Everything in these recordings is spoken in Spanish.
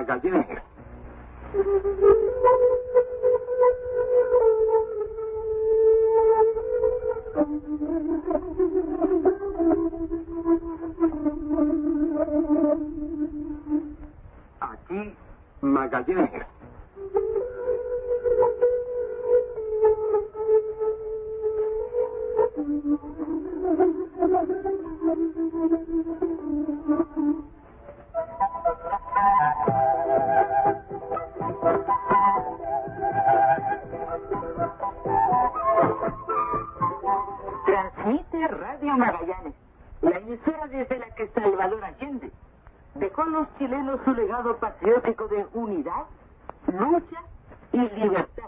Magallanes. Aquí, Magallanes. Transmite Radio Magallanes, la emisora desde la que Salvador Allende dejó a los chilenos su legado patriótico de unidad, lucha y libertad.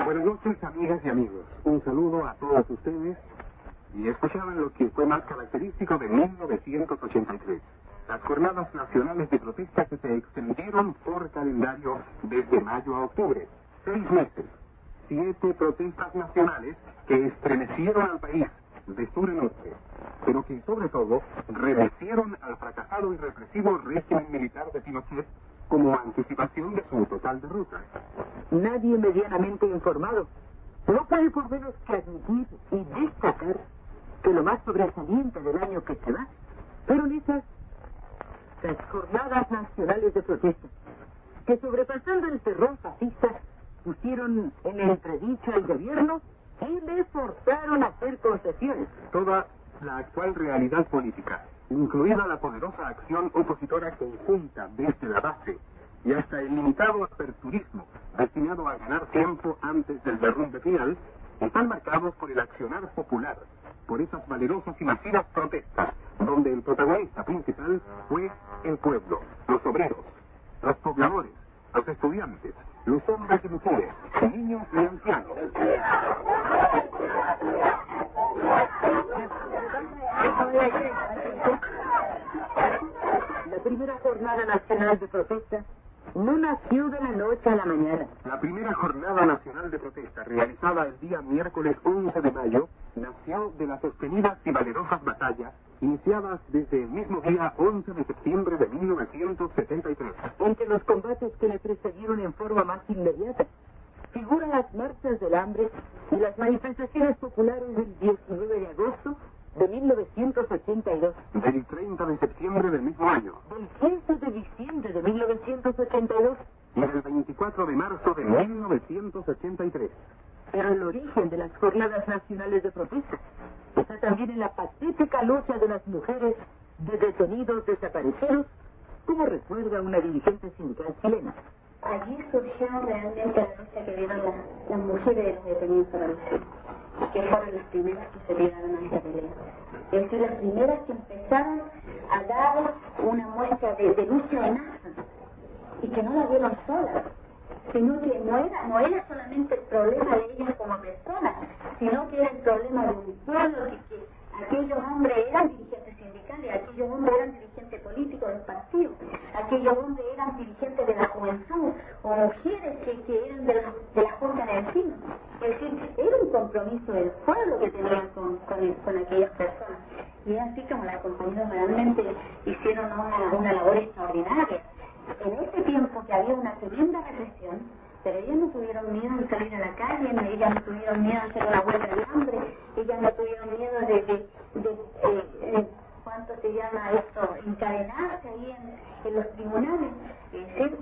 Buenas noches, amigas y amigos. Un saludo a todos ustedes. Y escuchaban lo que fue más característico de 1983. Las jornadas nacionales de protesta que se extendieron por calendario desde mayo a octubre. 6 meses. 7 protestas nacionales que estremecieron al país de sur a norte, pero que sobre todo revestieron al fracasado y represivo régimen militar de Pinochet como anticipación de su total derrota. Nadie medianamente informado no puede por menos que admitir y destacar que lo más sobresaliente del año que se va fueron las jornadas nacionales de protesta, que sobrepasando el terror fascista pusieron en entredicho al gobierno y le forzaron a hacer concesiones. Toda la actual realidad política, incluida la poderosa acción opositora conjunta desde la base y hasta el limitado aperturismo destinado a ganar tiempo antes del derrumbe final, están marcados por el accionar popular, por esas valerosas y masivas protestas, donde el protagonista principal fue el pueblo, los obreros, los pobladores, los estudiantes, los hombres y mujeres, niños y ancianos. La primera jornada nacional de protesta no nació de la noche a la mañana. La primera jornada nacional de protesta, realizada el día miércoles 11 de mayo, nació de las sostenidas y valerosas batallas iniciadas desde el mismo día 11 de septiembre de 1973. Entre los combates que le precedieron en forma más inmediata, figuran las marchas del hambre y las manifestaciones populares del 19 de agosto de 1982. Del 30 de septiembre del mismo año. Del 15 de diciembre de 1982. Y del 24 de marzo de 1983. Pero el origen de las jornadas nacionales de protesta está también en la pacífica lucha de las mujeres de detenidos desaparecidos, como recuerda una dirigente sindical chilena. Allí surgió realmente la lucha que dieron las mujeres de los detenidos desaparecidos, que fueron las primeras que se tiraron a esta pelea. Es decir, las primeras que empezaron a dar una muestra de lucha de masa, y que no la dieron solas, sino que no era solamente el problema de ellas como personas, sino que era el problema de un pueblo, que aquellos hombres eran dirigentes sindicales, aquellos hombres eran dirigentes políticos del partido, aquellos hombres eran dirigentes de la juventud, o mujeres que eran de la junta de vecinos. Es decir, era un compromiso del pueblo que tenían con aquellas personas. Y es así como las compañeras realmente hicieron una labor extraordinaria. En ese tiempo que había una tremenda represión, pero ellas no tuvieron miedo de salir a la calle, ellas no tuvieron miedo de hacer una huelga de hambre, ellas no tuvieron miedo de ¿cuánto se llama esto? Encadenarse ahí en los tribunales. Es decir,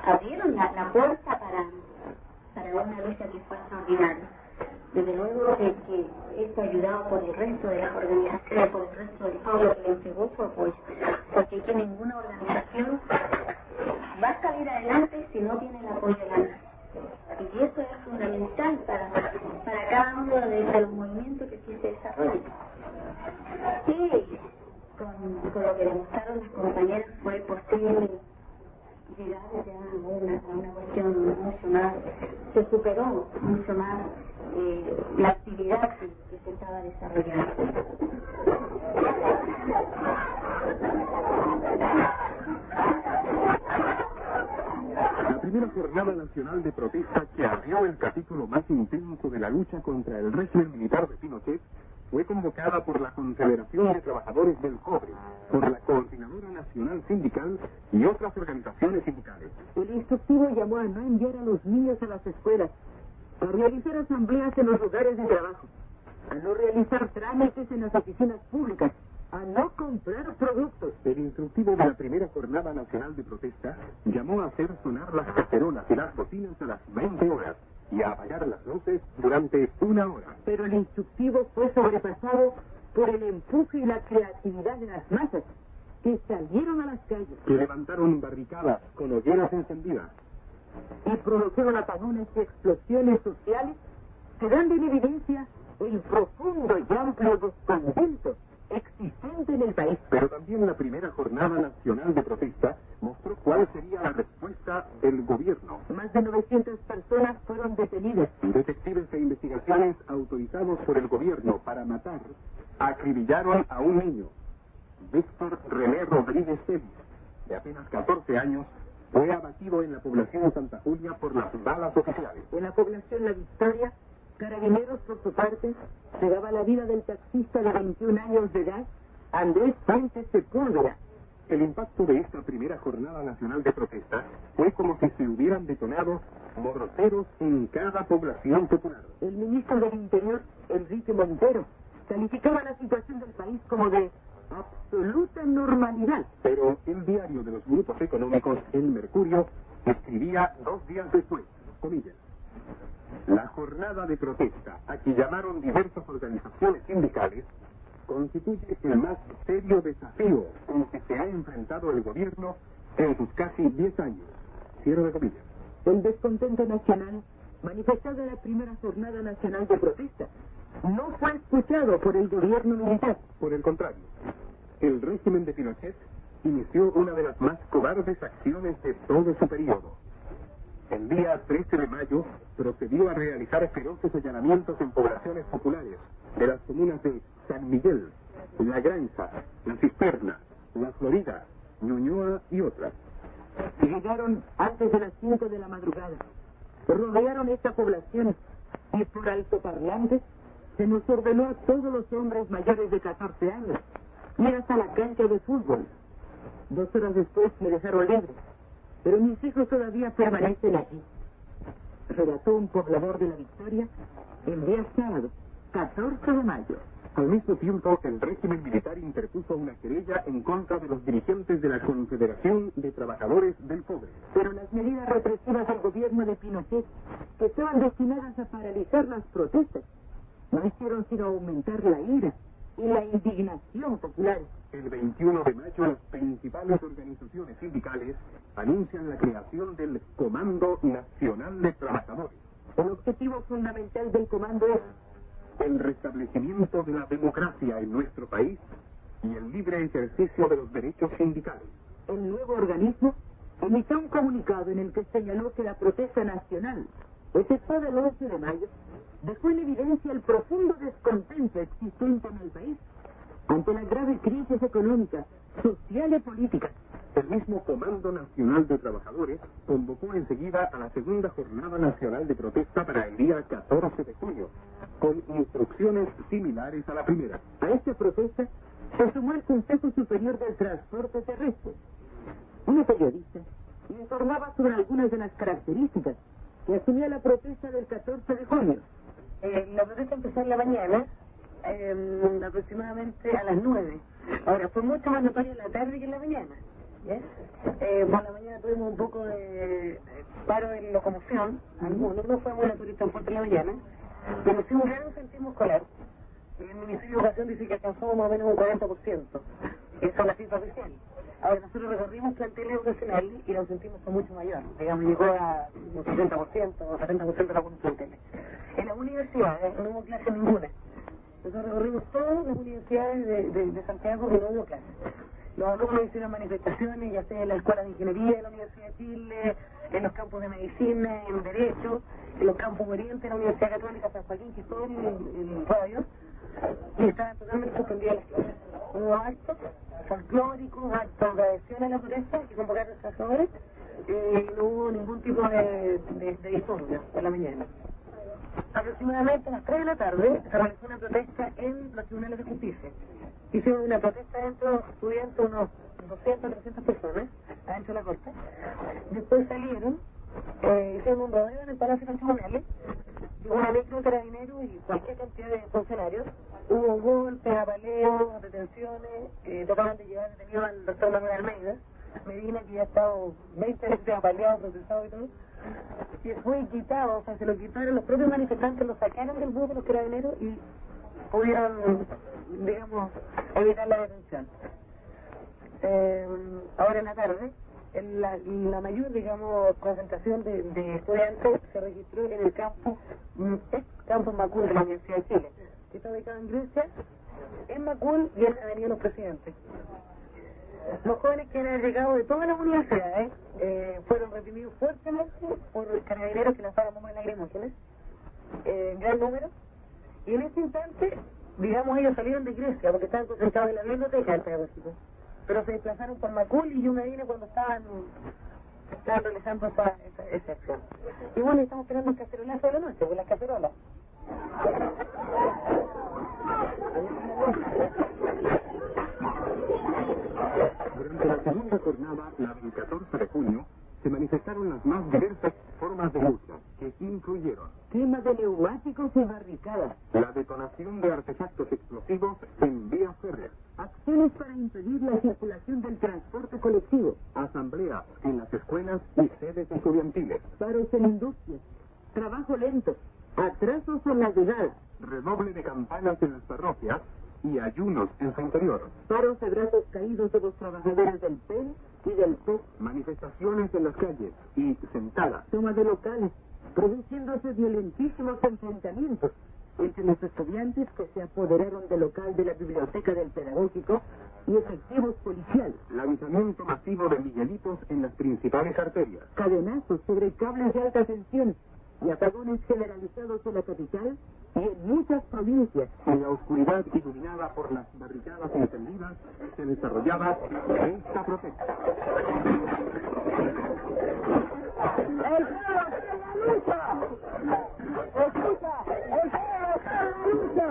abrieron la puerta para una lucha que fue extraordinaria. Desde luego que esto ayudado por el resto de las organizaciones, por el resto del pueblo que le entregó su apoyo, porque aquí ninguna organización va a salir adelante si no tiene el apoyo de la nación. Y eso es fundamental para cada uno de los movimientos que aquí se desarrollan. Y con lo que demostraron las compañeras fue posible actividades ya una cuestión mucho más, se superó mucho más la actividad que se estaba desarrollando. La primera jornada nacional de protesta que abrió el capítulo más intenso de la lucha contra el régimen militar de Pinochet fue convocada por la Confederación de Trabajadores del Cobre, por la Coordinadora Nacional Sindical y otras organizaciones sindicales. El instructivo llamó a no enviar a los niños a las escuelas, a realizar asambleas en los lugares de trabajo, a no realizar trámites en las oficinas públicas, a no comprar productos. El instructivo de la primera jornada nacional de protesta llamó a hacer sonar las cacerolas y las bocinas a las 20 horas y a apagar las luces durante 1 hora. Pero el instructivo fue sobrepasado por el empuje y la creatividad de las masas, que salieron a las calles, que levantaron barricadas con hogueras encendidas y produjeron apagones y explosiones sociales que dan en evidencia el profundo y amplio descontento existente en el país. Pero también la primera jornada nacional de protesta mostró cuál sería la respuesta del gobierno. Más de 900 personas fueron detenidas. Detectives de investigaciones autorizados por el gobierno para matar acribillaron a un niño. Víctor René Rodríguez Celis, de apenas 14 años, fue abatido en la población de Santa Julia por las balas oficiales. En la población La Victoria, Carabineros, por su parte, llegaba la vida del taxista de 21 años de edad, Andrés Sánchez Sepúlveda. El impacto de esta primera jornada nacional de protesta fue como si se hubieran detonado morteros en cada población popular. El ministro del Interior, Enrique Montero, calificaba la situación del país como de absoluta normalidad. Pero el diario de los grupos económicos, El Mercurio, escribía 2 días después, comillas: la jornada de protesta, a que llamaron diversas organizaciones sindicales, constituye el más serio desafío con que se ha enfrentado el gobierno en sus casi 10 años. Cierro de comillas. El descontento nacional, manifestado en la primera jornada nacional de protesta, no fue escuchado por el gobierno militar. Por el contrario, el régimen de Pinochet inició una de las más cobardes acciones de todo su periodo. El día 13 de mayo procedió a realizar feroces allanamientos en poblaciones populares de las comunas de San Miguel, La Granja, La Cisterna, La Florida, Ñuñoa y otras. Llegaron antes de las 5 de la madrugada, rodearon esta población y por altoparlantes se nos ordenó a todos los hombres mayores de 14 años ir hasta la cancha de fútbol. 2 horas después me dejaron libre, pero mis hijos todavía permanecen allí. Relató un poblador de La Victoria el día sábado, 14 de mayo. Al mismo tiempo, el régimen militar interpuso una querella en contra de los dirigentes de la Confederación de Trabajadores del Cobre. Pero las medidas represivas del gobierno de Pinochet, que estaban destinadas a paralizar las protestas, no hicieron sino aumentar la ira y la indignación popular. El 21 de mayo, las principales organizaciones sindicales anuncian la creación del Comando Nacional de Trabajadores. El objetivo fundamental del comando es el restablecimiento de la democracia en nuestro país y el libre ejercicio de los derechos sindicales. El nuevo organismo emitió un comunicado en el que señaló que la protesta nacional, efectuada el 11 de mayo, dejó en evidencia el profundo descontento existente en el país ante la grave crisis económica, social y política. El mismo Comando Nacional de Trabajadores convocó enseguida a la segunda jornada nacional de protesta para el día 14 de junio, con instrucciones similares a la primera. A esta protesta se sumó el Consejo Superior del Transporte Terrestre. Una periodista informaba sobre algunas de las características que asumía la protesta del 14 de junio. La protesta empezó en la mañana, aproximadamente a las 9. Ahora, fue mucho más notoria en la tarde que en la mañana. ¿Ya? Por la mañana tuvimos un poco de paro en locomoción, algunos, no fue muy notorio el transporte en la mañana, pero sí un gran incentivo escolar. El Ministerio de Educación dice que alcanzó más o menos un 40%. Esa es la cifra oficial. Ahora, nosotros recorrimos planteles educacionales y el ausentismo fue mucho mayor. Digamos, llegó a un 60% o 70% de algunos planteles. En las universidades no hubo clase ninguna. Nosotros recorrimos todas las universidades de Santiago y no hubo clases. Los alumnos hicieron manifestaciones, ya sea en la Escuela de Ingeniería de la Universidad de Chile, en los campos de Medicina, en Derecho, en los campos Oriente de la Universidad Católica San Joaquín, que es todo el radio, y estaban totalmente suspendidas las clases. Hubo actos folclóricos, actos de adhesión a la protesta que convocaron los trabajadores, y no hubo ningún tipo de disturbio por la mañana. Aproximadamente a las 3 de la tarde se realizó una protesta en los tribunales de justicia. Hicieron una protesta dentro de los estudiantes, unos 200, 300 personas, adentro de la corte. Después salieron, hicieron un rodeo en el Palacio de los Tribunales, llegó una micro de carabineros y cualquier cantidad de funcionarios. Hubo golpes, apaleos, detenciones, trataban de llevar detenido al doctor Manuel Almeida Medina, que ya ha estado 20 veces apaleado, procesado y todo, que fue quitado, o sea, se lo quitaron los propios manifestantes, lo sacaron del bus de los carabineros y pudieron, digamos, evitar la detención. Ahora en la tarde, la mayor, digamos, concentración de estudiantes se registró en el campus Macul de la Universidad de Chile, que está ubicado en Grecia, en Macul y en la Avenida Los Presidentes. Los jóvenes que han llegado de todas las universidades fueron reprimidos fuertemente por carabineros que lanzaron bombas lacrimógenas en gran número, y en ese instante, digamos, ellos salieron de Grecia porque estaban concentrados en la biblioteca del pedagógico, pero se desplazaron por Macul y Yungadina cuando estaban realizando esa acción. Y bueno, estamos esperando el cacerolazo de la noche, pues las cacerolas. Durante la segunda jornada, la del 14 de junio, se manifestaron las más diversas formas de lucha, que incluyeron quema de neumáticos y barricadas, la detonación de artefactos explosivos en vías férreas, acciones para impedir la circulación del transporte colectivo, asambleas en las escuelas y sedes estudiantiles, paros en industrias, trabajo lento, atrasos en la llegada, redoble de campanas en las parroquias y ayunos en su interior, paros de brazos caídos de los trabajadores del PEN y del PEC, manifestaciones en las calles y sentadas, toma de locales, produciéndose violentísimos enfrentamientos entre los estudiantes que se apoderaron del local de la biblioteca del pedagógico y efectivos policiales, lanzamiento masivo de miguelitos en las principales arterias, cadenazos sobre cables de alta tensión y apagones generalizados en la capital y en muchas provincias. En la oscuridad iluminada por las barricadas encendidas se desarrollaba esta protesta. ¡El pueblo quiere la lucha! ¡Escucha! ¡El pueblo quiere la lucha!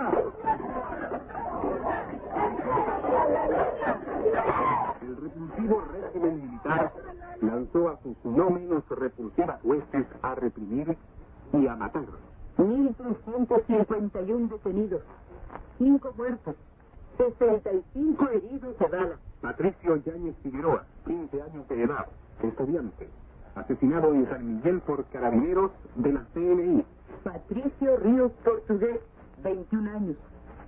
El repulsivo régimen militar lanzó a sus no menos repulsivas huestes a reprimir y a matar. 1.351 detenidos, 5 muertos, 65 heridos de bala. Patricio Yáñez Figueroa, 15 años de edad, estudiante, asesinado en San Miguel por carabineros de la CNI. Patricio Ríos Portugués, 21 años,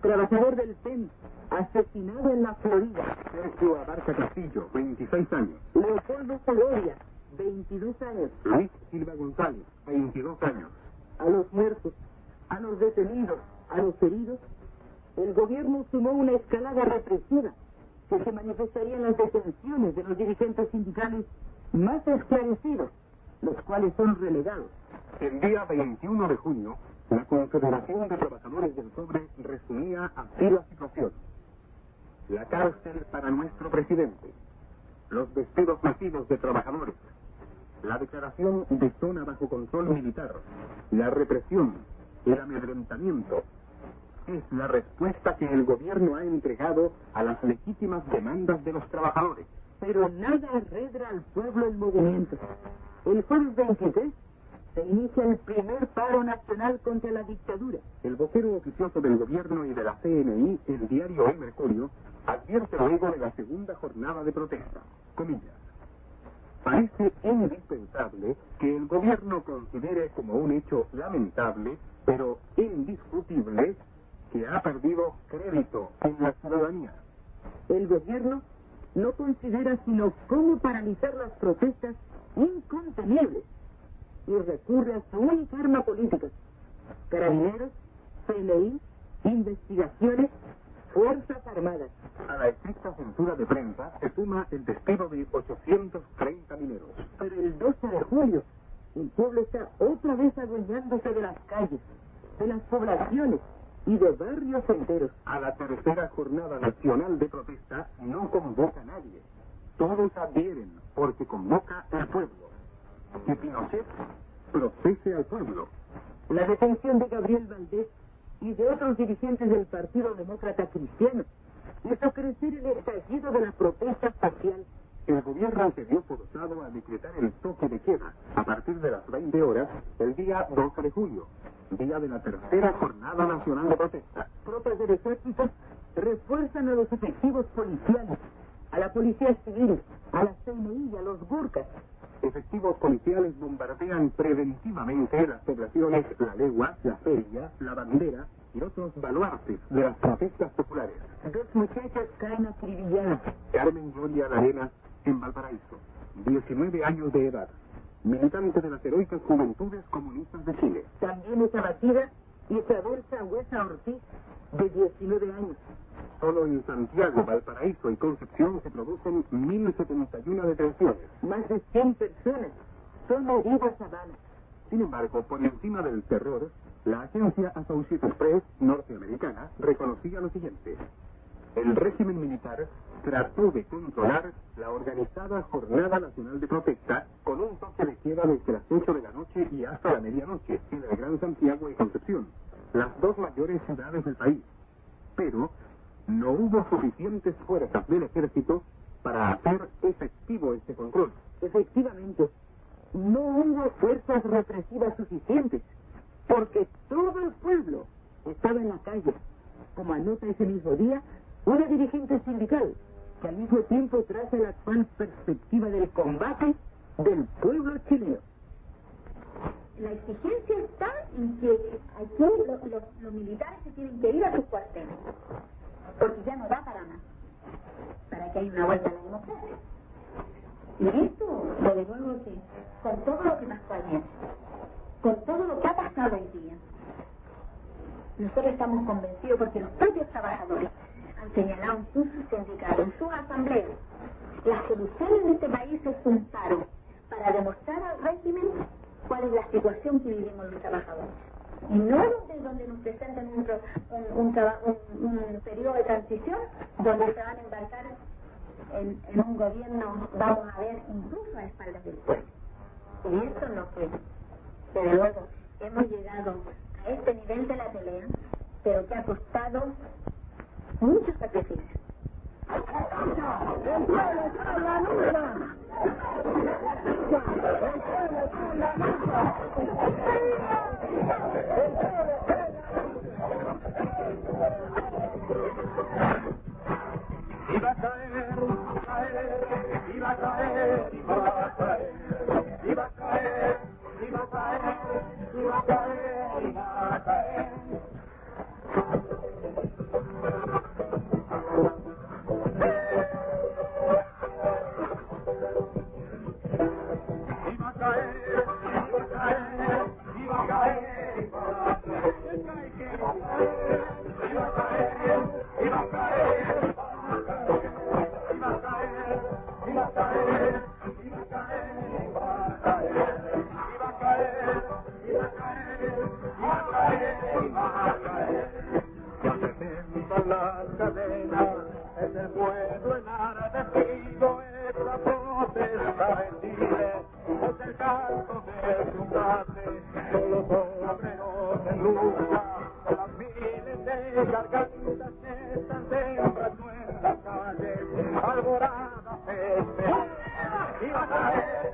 trabajador del PEN, asesinado en la Florida. Sergio Abarca Castillo, 26 años. Leopoldo Segovia, 22 años. Luis Silva González, 22 años. A los muertos, a los detenidos, a los heridos, el gobierno sumó una escalada represiva que se manifestaría en las detenciones de los dirigentes sindicales más esclarecidos, los cuales son relegados. El día 21 de junio, la Confederación de Trabajadores del Sobre resumía así la situación. La cárcel para nuestro presidente, los despidos masivos de trabajadores, la declaración de zona bajo control militar, la represión, el amedrentamiento, es la respuesta que el gobierno ha entregado a las legítimas demandas de los trabajadores. Pero nada arredra al pueblo en movimiento. El jueves 23 se inicia el primer paro nacional contra la dictadura. El vocero oficioso del gobierno y de la CNI, el diario El Mercurio, advierte luego de la segunda jornada de protesta. Comillas. Parece indispensable que el gobierno considere como un hecho lamentable, pero indiscutible, que ha perdido crédito en la ciudadanía. El gobierno no considera sino cómo paralizar las protestas incontenibles y recurre a su única arma política: carabineros, CNI, investigaciones Fuerzas Armadas. A la estricta censura de prensa se suma el despido de 830 mineros. Pero el 12 de julio, el pueblo está otra vez adueñándose de las calles, de las poblaciones y de barrios enteros. A la tercera jornada nacional de protesta no convoca a nadie. Todos adhieren porque convoca al pueblo. Que Pinochet procese al pueblo. La detención de Gabriel Valdés y de otros dirigentes del Partido Demócrata Cristiano hizo crecer el estallido de la protesta social. El gobierno se vio forzado a decretar el toque de queda a partir de las 20 horas el día 12 de julio, día de la tercera jornada nacional de protesta. Tropas del ejército refuerzan a los efectivos policiales, a la policía civil, a la CNI y a los Gurkas. Efectivos policiales bombardean preventivamente las poblaciones La Legua, La Feria, La Bandera y otros baluartes de las protestas populares. 2 muchachas caen acribilladas. Carmen Gloria Larena, en Valparaíso, 19 años de edad, militante de las heroicas Juventudes Comunistas de Chile. También es abatida Isabel Sangüesa Ortiz, de 19 años. Solo en Santiago, Valparaíso y Concepción se producen 1.071 detenciones. Más de 100 personas son heridas a balas. Sin embargo, por encima del terror, la agencia Associated Press norteamericana reconocía lo siguiente. El régimen militar trató de controlar la organizada Jornada Nacional de Protesta con un toque de queda desde las 8 de la noche y hasta la medianoche en el Gran Santiago y Concepción, las 2 mayores ciudades del país. Pero no hubo suficientes fuerzas del ejército para hacer efectivo este control. Efectivamente, no hubo fuerzas represivas suficientes, porque todo el pueblo estaba en la calle, como anota ese mismo día una dirigente sindical, que al mismo tiempo traza la actual perspectiva del combate del pueblo chileno. La exigencia está en que aquí los militares se tienen que ir a sus cuarteles, porque ya no da para más, para que haya una vuelta a la democracia. Y esto, desde luego que, con todo lo que pasó ayer, con todo lo que ha pasado hoy día, nosotros estamos convencidos, porque los propios trabajadores han señalado en sus sindicatos, en sus asambleas, la solución en este país es un paro, para demostrar al régimen cuál es la situación que vivimos los trabajadores. Y no donde nos presenten un periodo de transición donde se van a embarcar en un gobierno, vamos a ver, incluso a espaldas del pueblo. Y esto es lo que, desde luego, hemos llegado a este nivel de la pelea, pero que ha costado muchos sacrificios. ¡El pueblo está en la lucha! Iba a caer, iba a caer, iba a caer, iba a caer, iba a caer, iba a caer, iba a caer. Es el pueblo en agradecido, es la protesta vendida, es el canto de su madre, son los obreros en lucha, las miles de gargantas que están sembrando en las calles, alboradas esperan. Iba a caer,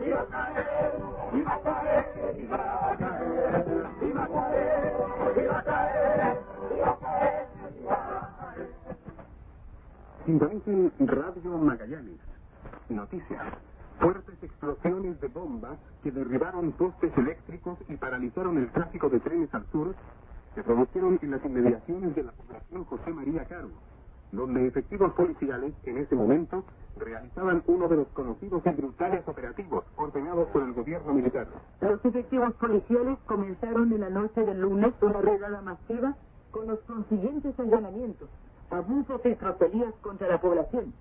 iba a caer, iba a caer, iba a caer, iba a caer, iba a caer, iba a caer. Sintonicen Radio Magallanes. Noticias. Fuertes explosiones de bombas que derribaron postes eléctricos y paralizaron el tráfico de trenes al sur se produjeron en las inmediaciones de la población José María Caro, donde efectivos policiales en ese momento realizaban uno de los conocidos y brutales operativos ordenados por el gobierno militar. Los efectivos policiales comenzaron en la noche del lunes una redada masiva con los consiguientes allanamientos, abusos y tropelías contra la población.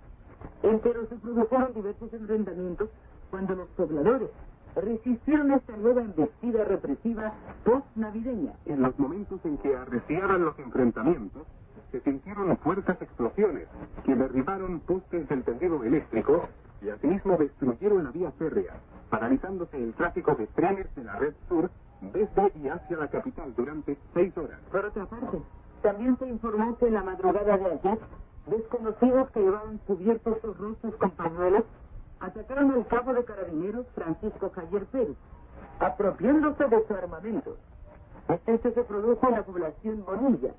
Pero se produjeron diversos enfrentamientos cuando los pobladores resistieron esta nueva embestida represiva post-navideña. En los momentos en que arreciaban los enfrentamientos, se sintieron fuertes explosiones que derribaron postes del tendido eléctrico y asimismo destruyeron la vía férrea, paralizándose el tráfico de trenes de la red sur desde y hacia la capital durante 6 horas. Por otra parte, también se informó que en la madrugada de ayer, desconocidos que llevaban cubiertos sus rostros con pañuelos atacaron al cabo de carabineros Francisco Javier Pérez, apropiándose de su armamento. Este hecho se produjo en la población Bonilla.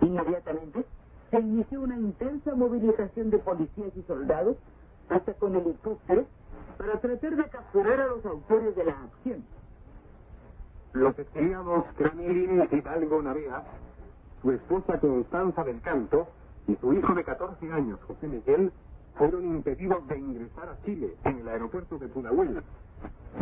Inmediatamente se inició una intensa movilización de policías y soldados, hasta con helicópteros, para tratar de capturar a los autores de la acción. Los exiliados Cranilin Hidalgo Navea, su esposa Constanza del Canto y su hijo de 14 años, José Miguel, fueron impedidos de ingresar a Chile en el aeropuerto de Pudahuel,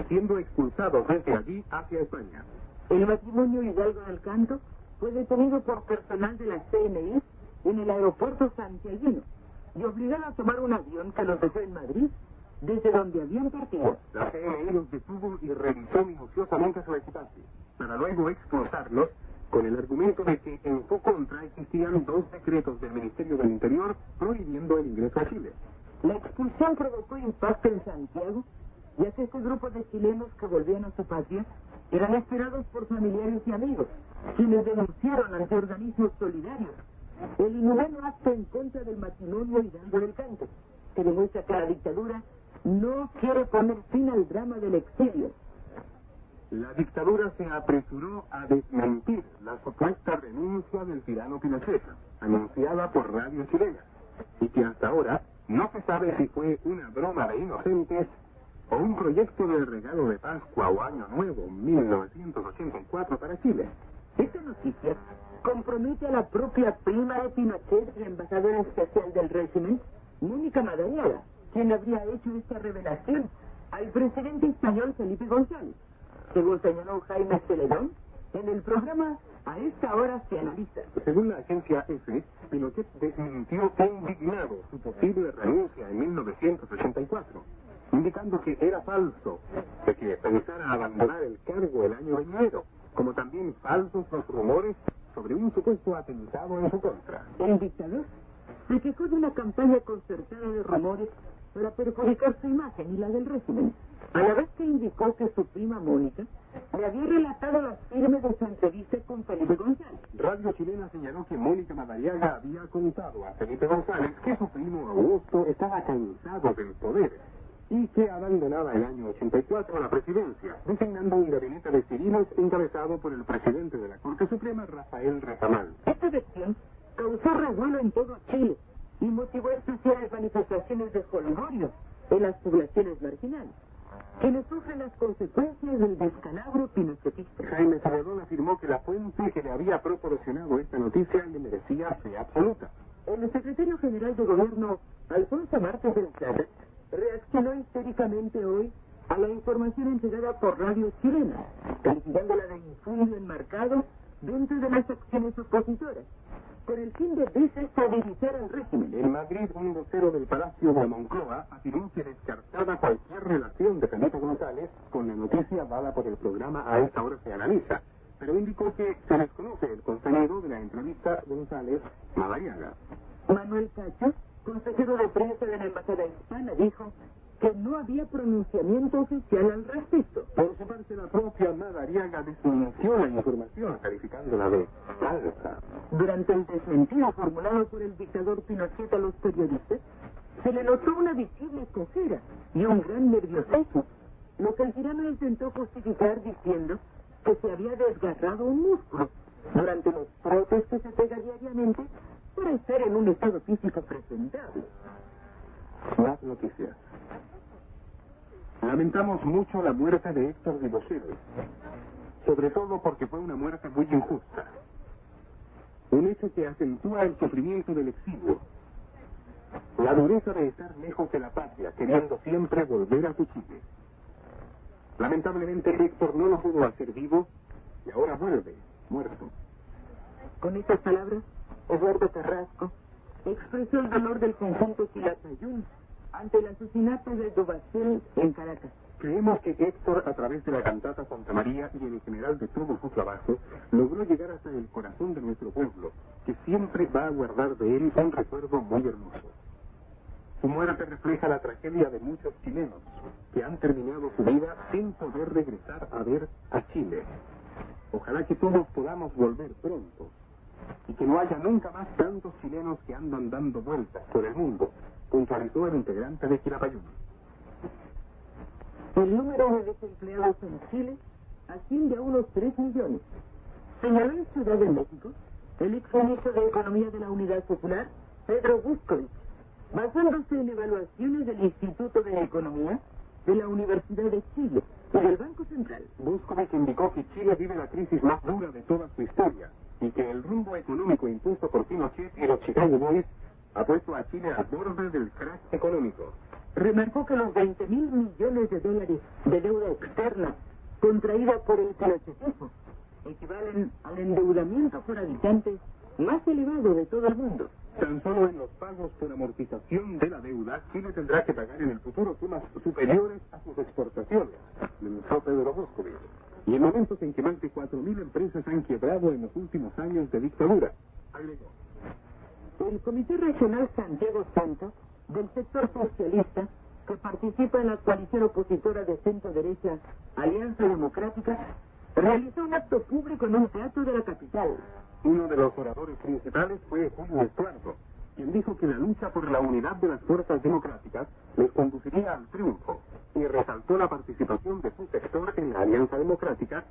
siendo expulsados desde allí hacia España. El matrimonio Hidalgo del Canto fue detenido por personal de la CNI en el aeropuerto santiaguino y obligado a tomar un avión que los dejó en Madrid, desde donde habían partido. La CNI los detuvo y revisó minuciosamente su equipaje, para luego expulsarlos con el argumento de que en su contra existían 2 decretos del Ministerio del Interior prohibiendo el ingreso a Chile. La expulsión provocó impacto en Santiago, ya que este grupo de chilenos que volvían a su patria eran esperados por familiares y amigos, quienes denunciaron ante organismos solidarios el inhumano acto en contra del matrimonio Hidalgo del Canto, que demuestra que la dictadura no quiere poner fin al drama del exilio. La dictadura se apresuró a desmentir la supuesta renuncia del tirano Pinochet, anunciada por Radio Chilena, y que hasta ahora no se sabe si fue una broma de inocentes o un proyecto de regalo de Pascua o Año Nuevo 1984 para Chile. Esta noticia compromete a la propia prima de Pinochet y embajadora especial del régimen, Mónica Madariaga, quien habría hecho esta revelación al presidente español Felipe González. Según señaló Jaime Celedón, en el programa A esta hora se analiza. Según la agencia EFE, Pinochet desmintió indignado su posible renuncia en 1984, indicando que era falso de que pensara abandonar el cargo el año venidero, como también falsos los rumores sobre un supuesto atentado en su contra. El dictador se quejó de una campaña concertada de rumores para perjudicar su imagen y la del régimen, a la vez que indicó que su prima Mónica le había relatado las firmes de su entrevista con Felipe González. Radio Chilena señaló que Mónica Madariaga había contado a Felipe González que su primo Augusto estaba cansado del poder y que abandonaba el año 84 la presidencia, designando un gabinete de civiles encabezado por el presidente de la Corte Suprema, Rafael Retamal. Esta versión causó revuelo en todo Chile y motivó especiales manifestaciones de jolgorio en las poblaciones marginales, quienes sufren las consecuencias del descalabro pinochetista. Jaime Celedón afirmó que la fuente que le había proporcionado esta noticia le merecía fe absoluta. El secretario general de gobierno, Alfonso Márquez del Plata, reaccionó históricamente hoy a la información entregada por Radio Chilena, calificándola de infundio enmarcado dentro de las acciones opositoras, con el fin de desestabilizar al régimen. En Madrid, un vocero del Palacio de Moncloa afirmó que descartaba cualquier relación de Felipe González con la noticia dada por el programa A esta hora se analiza, pero indicó que se desconoce el contenido de la entrevista González-Madariaga. Manuel Cacho, consejero de prensa de la Embajada Hispana, dijo que no había pronunciamiento oficial al respecto. Por su parte, la propia Madariaga desmintió la información, calificándola de falsa. Durante el desmentido formulado por el dictador Pinochet a los periodistas, se le notó una visible cojera y un gran nerviosismo, lo que el tirano intentó justificar diciendo que se había desgarrado un músculo durante los trotes que se pega diariamente para estar en un estado físico presentable. Más noticias. Lamentamos mucho la muerte de Héctor Ribochet, sobre todo porque fue una muerte muy injusta. Un hecho que acentúa el sufrimiento del exilio, la dureza de estar lejos de la patria, queriendo siempre volver a su Chile. Lamentablemente Héctor no lo pudo hacer vivo y ahora vuelve, muerto. Con estas palabras, Eduardo Carrasco, expresó el dolor del conjunto Quilatayún ante el asesinato de Dovazquel en Caracas. Creemos que Héctor, a través de la cantata Santa María y en general de todo su trabajo, logró llegar hasta el corazón de nuestro pueblo, que siempre va a guardar de él un recuerdo muy hermoso. Su muerte refleja la tragedia de muchos chilenos, que han terminado su vida sin poder regresar a ver a Chile. Ojalá que todos podamos volver pronto, y que no haya nunca más tantos chilenos que andan dando vueltas por el mundo, puntualizó el integrante de Quilapayún. El número de desempleados en Chile asciende a unos 3 millones. Señaló en Ciudad de México el exministro de Economía de la Unidad Popular, Pedro Buscovich, basándose en evaluaciones del Instituto de Economía de la Universidad de Chile y del Banco Central. Buscovich indicó que Chile vive la crisis más dura de toda su historia y que el rumbo económico impuesto por Pinochet y los Chicago Boys ha puesto a Chile al borde del crash económico. Remarcó que los 20.000 millones de dólares de deuda externa contraída por el pinochetismo equivalen al endeudamiento por habitante más elevado de todo el mundo. Tan solo en los pagos por amortización de la deuda, Chile tendrá que pagar en el futuro sumas superiores a sus exportaciones, denunció Pedro Buscovich. Y en momentos en que más de 4.000 empresas han quebrado en los últimos años de dictadura, agregó. El Comité Regional Santiago Santos, del sector socialista, que participa en la coalición opositora de centro-derecha Alianza Democrática, realizó un acto público en un teatro de la capital. Uno de los oradores principales fue Julio Estuardo, quien dijo que la lucha por la unidad de las fuerzas democráticas les conduciría al triunfo, y resaltó la participación de su sector en la Alianza Democrática,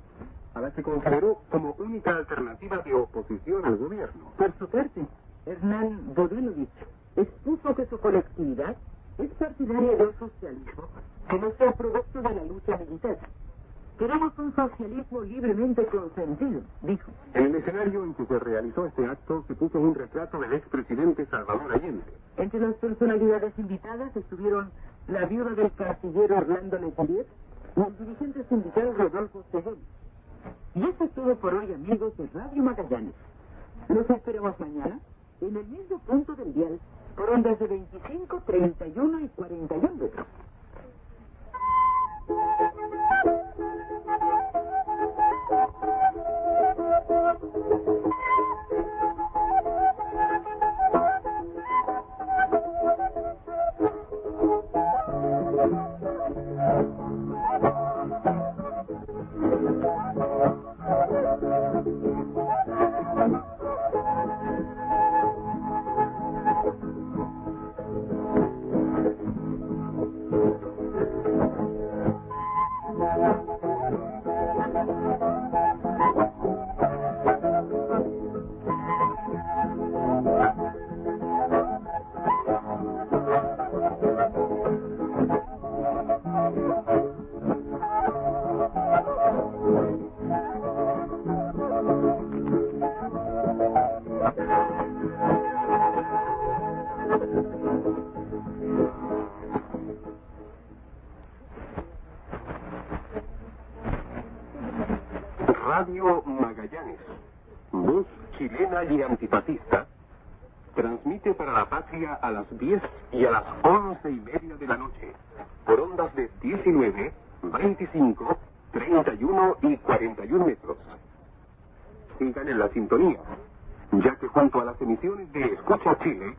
a la que consideró como única alternativa de oposición al gobierno. Por su parte, Hernán Bodanovich expuso que su colectividad es partidaria de un socialismo que no sea producto de la lucha militar. Queremos un socialismo libremente consentido, dijo. En el escenario en que se realizó este acto se puso un retrato del expresidente Salvador Allende. Entre las personalidades invitadas estuvieron la viuda del canciller Orlando Letelier y el dirigente sindical Rodolfo Seguén. Y eso es todo por hoy, amigos de Radio Magallanes. Los esperamos mañana en el mismo punto del dial por ondas de 25, 31 y 41 metros. Radio Magallanes, voz chilena y antifascista, transmite para la patria a las 10 y a las 11:30 de la noche, por ondas de 19, 25, 31 y 41 metros. Sigan en la sintonía, ya que junto a las emisiones de Escucha Chile,